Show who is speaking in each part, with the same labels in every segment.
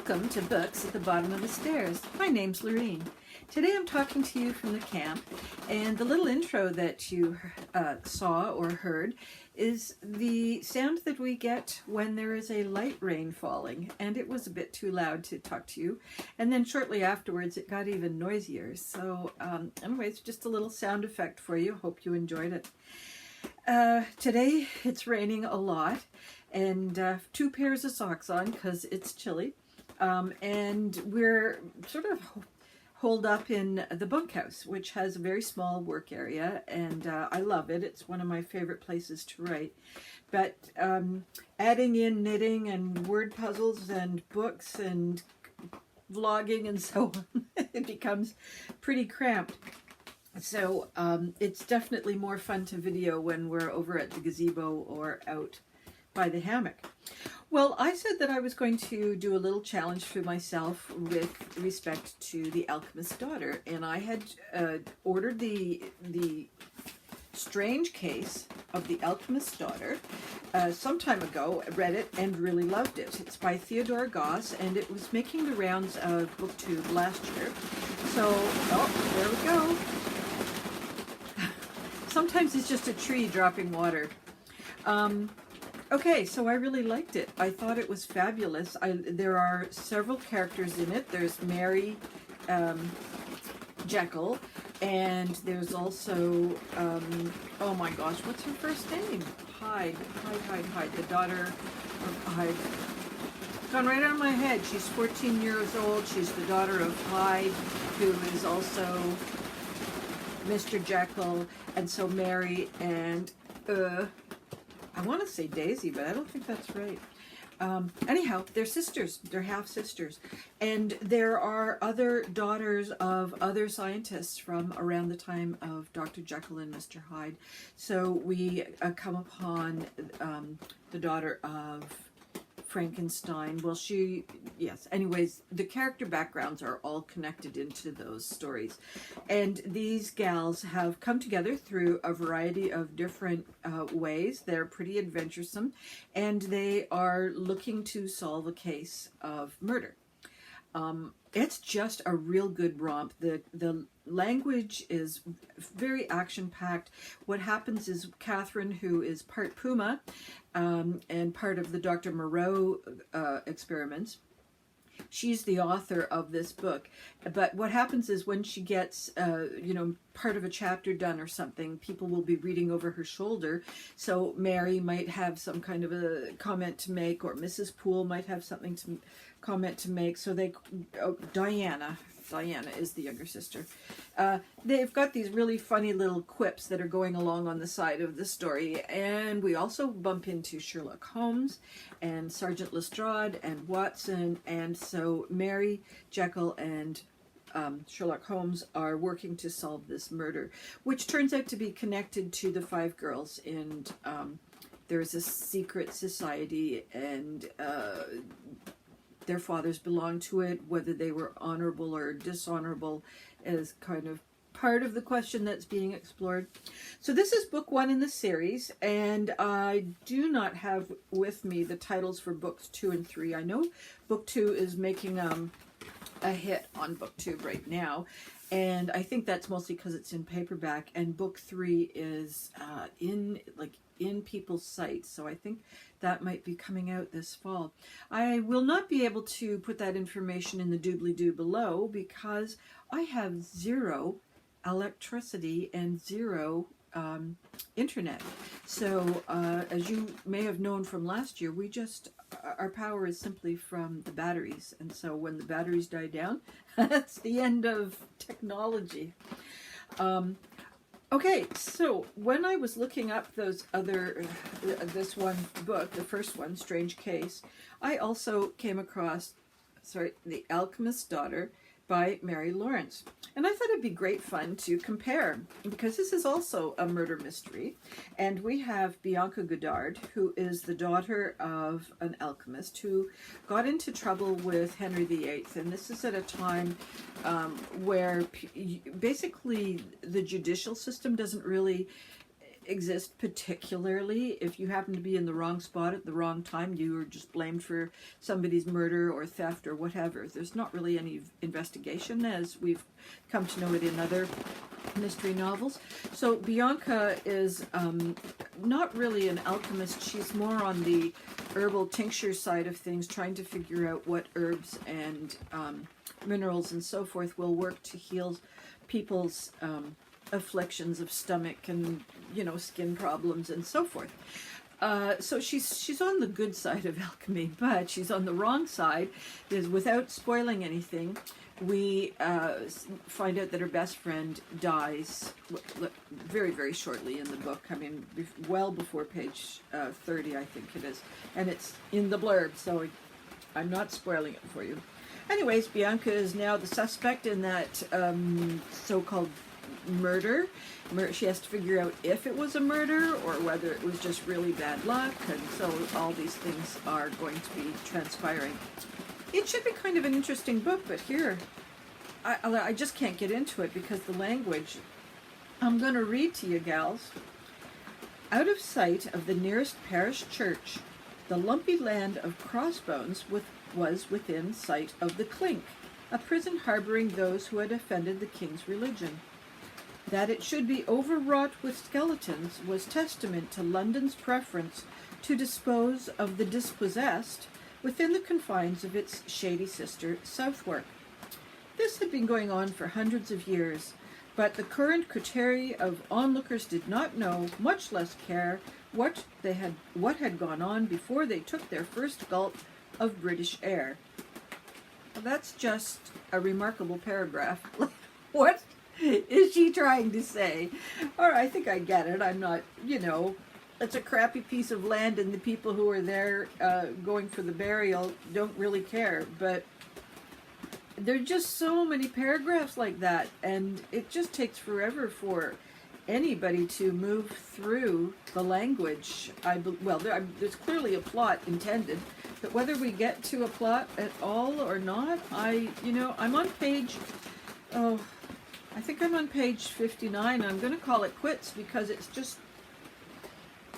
Speaker 1: Welcome to Books at the Bottom of the Stairs. My name's Lorene. Today I'm talking to you from the camp, and the little intro that you saw or heard is the sound that we get when there is a light rain falling, and it was a bit too loud to talk to you. And then shortly afterwards it got even noisier. So anyways, just a little sound effect for you. Hope you enjoyed it. Today it's raining a lot, and 2 pairs of socks on because it's chilly. And we're sort of holed up in the bunkhouse, which has a very small work area, and I love it. It's one of my favorite places to write. But adding in knitting and word puzzles and books and vlogging and so on, it becomes pretty cramped. So it's definitely more fun to video when we're over at the gazebo or out by the hammock. Well, I said that I was going to do a little challenge for myself with respect to The Alchemist Daughter, and I had ordered the strange case of The Alchemist Daughter some time ago. I read it and really loved it. It's by Theodore Goss, and it was making the rounds of BookTube last year. So, oh, there we go. Sometimes it's just a tree dropping water. Okay, so I really liked it. I thought it was fabulous. There are several characters in it. There's Mary Jekyll, and there's also, oh my gosh, what's her first name? Hyde, the daughter of Hyde. It's gone right out of my head. She's 14 years old. She's the daughter of Hyde, who is also Mr. Jekyll, and so Mary and, I want to say Daisy, but I don't think that's right. Anyhow, they're sisters. They're half-sisters. And there are other daughters of other scientists from around the time of Dr. Jekyll and Mr. Hyde. So we come upon the daughter of Frankenstein. Well, yes. Anyways, the character backgrounds are all connected into those stories. And these gals have come together through a variety of different ways. They're pretty adventuresome, and they are looking to solve a case of murder. It's just a real good romp. The language is very action-packed. What happens is Catherine, who is part Puma and part of the Dr. Moreau experiments, she's the author of this book. But what happens is when she gets, part of a chapter done or something, people will be reading over her shoulder. So Mary might have some kind of a comment to make, or Mrs. Poole might have something to comment to make. So Diana is the younger sister. They've got these really funny little quips that are going along on the side of the story. And we also bump into Sherlock Holmes and Sergeant Lestrade and Watson. And so Mary Jekyll and Sherlock Holmes are working to solve this murder, which turns out to be connected to the 5 girls. And there's a secret society, and their fathers belonged to it. Whether they were honorable or dishonorable is kind of part of the question that's being explored. So this is book 1 in the series, and I do not have with me the titles for books 2 and 3. I know book 2 is making a hit on BookTube right now, and I think that's mostly because it's in paperback, and book 3 is in people's sites, so I think that might be coming out this fall. I will not be able to put that information in the doobly-doo below because I have 0 electricity and 0 internet. So as you may have known from last year, our power is simply from the batteries, and so when the batteries die down, that's the end of technology. Okay, so when I was looking up this one book, the first one, Strange Case, I also came across, The Alchemist Daughter by Mary Lawrence. And I thought it'd be great fun to compare, because this is also a murder mystery. And we have Bianca Godard, who is the daughter of an alchemist who got into trouble with Henry VIII. And this is at a time where basically the judicial system doesn't really exist, particularly if you happen to be in the wrong spot at the wrong time. You are just blamed for somebody's murder or theft or whatever. There's not really any investigation, as we've come to know it in other mystery novels. So Bianca is not really an alchemist. She's more on the herbal tincture side of things, trying to figure out what herbs and minerals and so forth will work to heal people's afflictions of stomach and, you know, skin problems and so forth. So she's on the good side of alchemy, but she's on the wrong side. Is, without spoiling anything, we find out that her best friend dies very, very shortly in the book. I mean, well before page 30, I think it is. And it's in the blurb, so I'm not spoiling it for you. Anyways, Bianca is now the suspect in that so-called murder. She has to figure out if it was a murder or whether it was just really bad luck, and so all these things are going to be transpiring. It should be kind of an interesting book, but here, I just can't get into it because the language. I'm going to read to you, gals. Out of sight of the nearest parish church, the lumpy land of Crossbones was within sight of the Clink, a prison harboring those who had offended the king's religion. That it should be overwrought with skeletons was testament to London's preference to dispose of the dispossessed within the confines of its shady sister, Southwark. This had been going on for hundreds of years, but the current coterie of onlookers did not know, much less care, what had gone on before they took their first gulp of British air. Well, that's just a remarkable paragraph. What is she trying to say? Or I think I get it. I'm not, you know, it's a crappy piece of land and the people who are there going for the burial don't really care. But there are just so many paragraphs like that, and it just takes forever for anybody to move through the language. There's clearly a plot intended, but whether we get to a plot at all or not, I'm on page, I think I'm on page 59. I'm going to call it quits because it's just,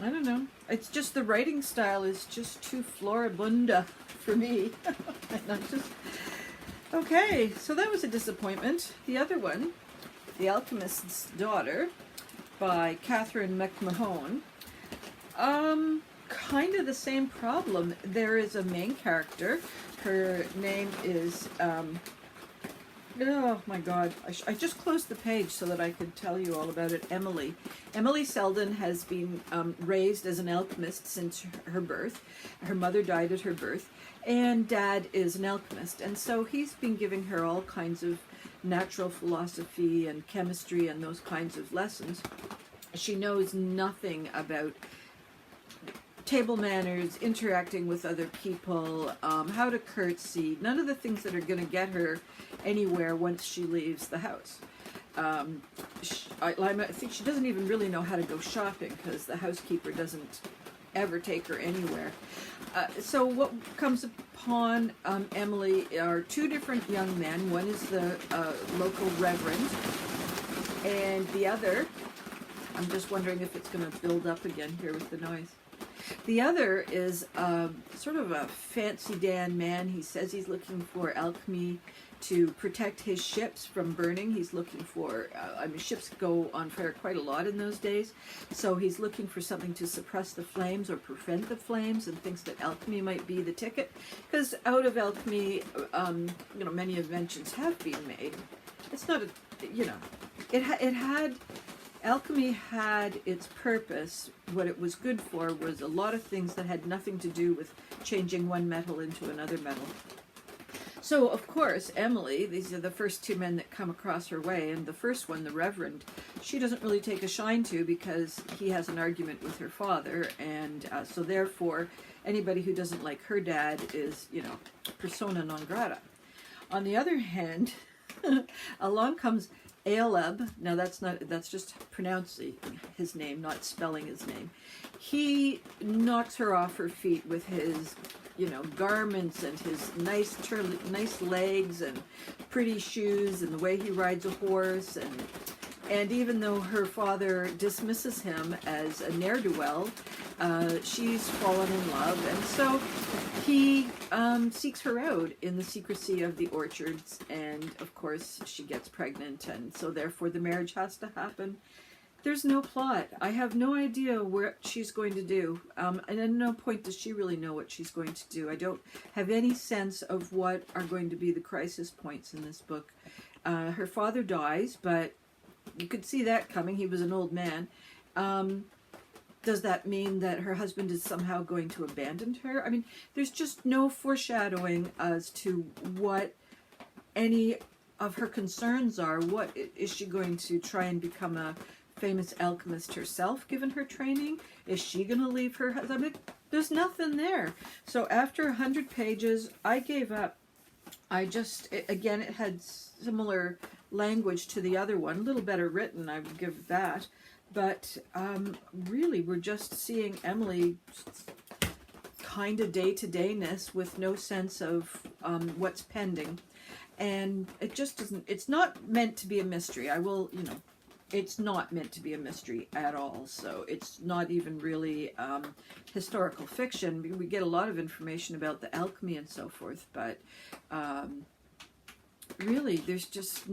Speaker 1: I don't know. It's just the writing style is just too floribunda for me. And I'm just, okay, so that was a disappointment. The other one, The Alchemist's Daughter by Catherine McMahon. Kind of the same problem. There is a main character. Her name is, oh my God, I just closed the page so that I could tell you all about it. Emily. Emily Selden has been raised as an alchemist since her birth. Her mother died at her birth, and Dad is an alchemist. And so he's been giving her all kinds of natural philosophy and chemistry and those kinds of lessons. She knows nothing about table manners, interacting with other people, how to curtsy, none of the things that are going to get her anywhere once she leaves the house. I think she doesn't even really know how to go shopping because the housekeeper doesn't ever take her anywhere. So what comes upon Emily are two different young men. One is the local reverend, and the other, I'm just wondering if it's going to build up again here with the noise. The other is sort of a fancy Dan man. He says he's looking for alchemy to protect his ships from burning. He's looking for, ships go on fire quite a lot in those days, so he's looking for something to suppress the flames or prevent the flames, and thinks that alchemy might be the ticket, because out of alchemy, many inventions have been made. It's not alchemy had its purpose. What it was good for was a lot of things that had nothing to do with changing one metal into another metal. So, of course, Emily, these are the first two men that come across her way, and the first one, the Reverend, she doesn't really take a shine to because he has an argument with her father, and so therefore, anybody who doesn't like her dad is, persona non grata. On the other hand, along comes Aleb. Now that's just pronouncing his name, not spelling his name. He knocks her off her feet with his, garments and his nice legs and pretty shoes and the way he rides a horse, And even though her father dismisses him as a ne'er-do-well, she's fallen in love. And so he seeks her out in the secrecy of the orchards. And of course, she gets pregnant. And so therefore the marriage has to happen. There's no plot. I have no idea what she's going to do. And at no point does she really know what she's going to do. I don't have any sense of what are going to be the crisis points in this book. Her father dies, but you could see that coming. He was an old man. Does that mean that her husband is somehow going to abandon her? I mean, there's just no foreshadowing as to what any of her concerns are. What is she going to try and become a famous alchemist herself, given her training? Is she going to leave her husband? I mean, there's nothing there. So after 100 pages, I gave up. Again, it had similar language to the other one, a little better written, I would give that. But really, we're just seeing Emily kind of day-to-dayness with no sense of what's pending. And it just isn't, it's not meant to be a mystery. It's not meant to be a mystery at all. So it's not even really historical fiction. We get a lot of information about the alchemy and so forth, but really there's just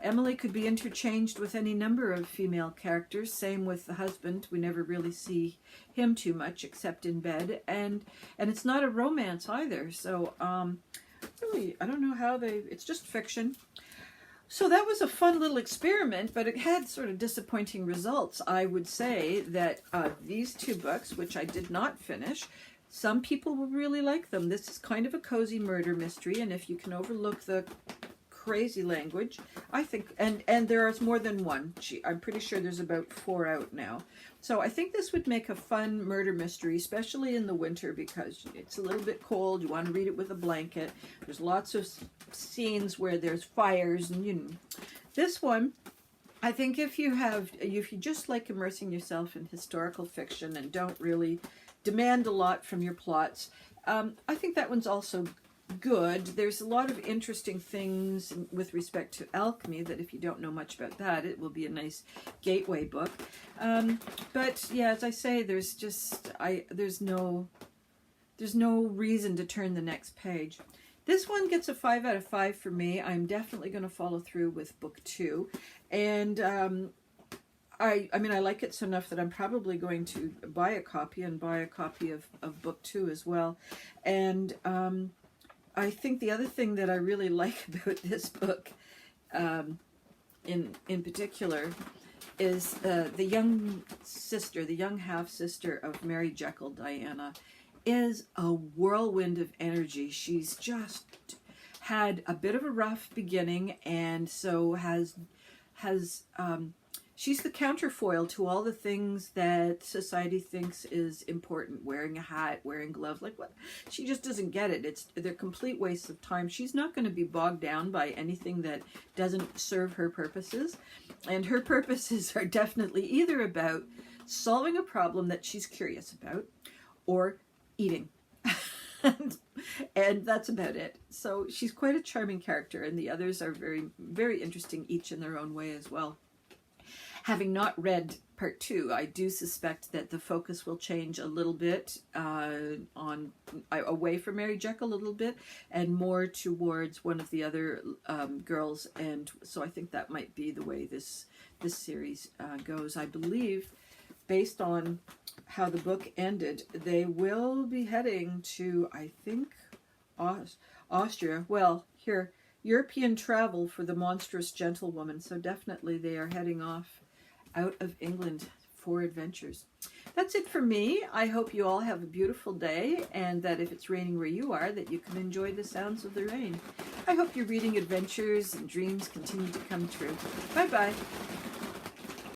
Speaker 1: Emily could be interchanged with any number of female characters. Same with the husband. We never really see him too much except in bed. And it's not a romance either. So really, I don't know how it's just fiction. So that was a fun little experiment, but it had sort of disappointing results. I would say that these two books, which I did not finish, some people will really like them. This is kind of a cozy murder mystery, and if you can overlook the crazy language, I think, and there is more than one. I'm pretty sure there's about 4 out now. So I think this would make a fun murder mystery, especially in the winter, because it's a little bit cold. You want to read it with a blanket. There's lots of scenes where there's fires, and this one, I think if you just like immersing yourself in historical fiction and don't really demand a lot from your plots, I think that one's also good. There's a lot of interesting things with respect to alchemy that if you don't know much about that, it will be a nice gateway book. But yeah, as I say, there's no reason to turn the next page. This one gets a 5 out of 5 for me. I'm definitely going to follow through with book 2. And I mean, I like it so enough that I'm probably going to buy a copy of book 2 as well. And I think the other thing that I really like about this book, in particular, is the young half-sister of Mary Jekyll, Diana, is a whirlwind of energy. She's just had a bit of a rough beginning, and so she's the counterfoil to all the things that society thinks is important. Wearing a hat, wearing gloves, like what? She just doesn't get it. They're complete wastes of time. She's not going to be bogged down by anything that doesn't serve her purposes. And her purposes are definitely either about solving a problem that she's curious about or eating. And that's about it. So she's quite a charming character, and the others are very, very interesting, each in their own way as well. Having not read part 2, I do suspect that the focus will change a little bit away from Mary Jekyll a little bit and more towards one of the other girls. And so I think that might be the way this series goes. I believe, based on how the book ended, they will be heading to, I think, Austria. Well, here, European travel for the monstrous gentlewoman. So definitely they are heading off out of England for adventures. That's it for me. I hope you all have a beautiful day, and that if it's raining where you are, that you can enjoy the sounds of the rain. I hope your reading adventures and dreams continue to come true. Bye-bye.